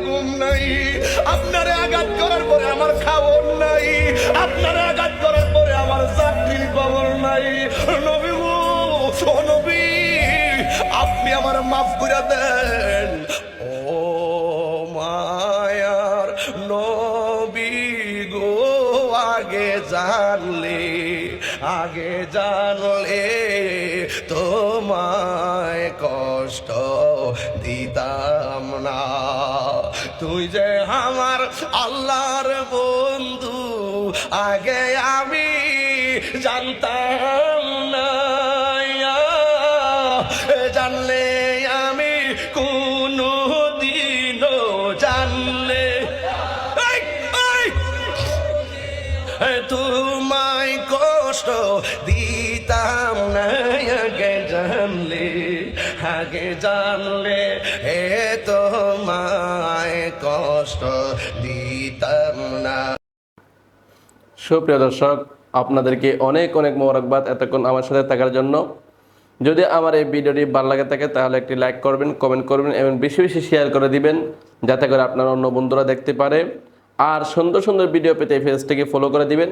ঘুম নাই, আপনারে আঘাত করার পরে আমার খাওয়ার নাই, আপনারে আঘাত করার পরে আমার চাকরির খবর নাই। নবী গো, ও নবী, আপনি আমার মাফ করে দেন। ও মায়ার নবী গো, আগে জানলে তোমায় কষ্ট দিতাম না। তুই যে আমার আল্লাহর বন্ধু, আগে আমি জানতাম না। জানলে আমি কোনো দিনও জানলে তোমায় কষ্ট দিতাম না। আগে জানলে তোমায় কষ্ট দিতাম না। সুপ্রিয় দর্শক, আপনাদেরকে অনেক অনেক মোবারকবাদ এতক্ষণ আমার সাথে থাকার জন্য। যদি আমার এই ভিডিওটি ভালো লাগে থাকে তাহলে একটি লাইক করবেন, কমেন্ট করবেন এবং বেশি বেশি শেয়ার করে দিবেন, যাতে করে আপনার অন্য বন্ধুরা দেখতে পারে। আর সুন্দর সুন্দর ভিডিও পেতে পেজটিকে ফলো করে দিবেন,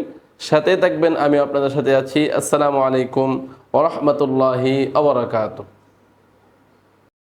সাথে থাকবেন। আমি আপনাদের সাথে আছি। আসসালামু আলাইকুম ওয়া রাহমাতুল্লাহি ওয়া বারাকাতুহু।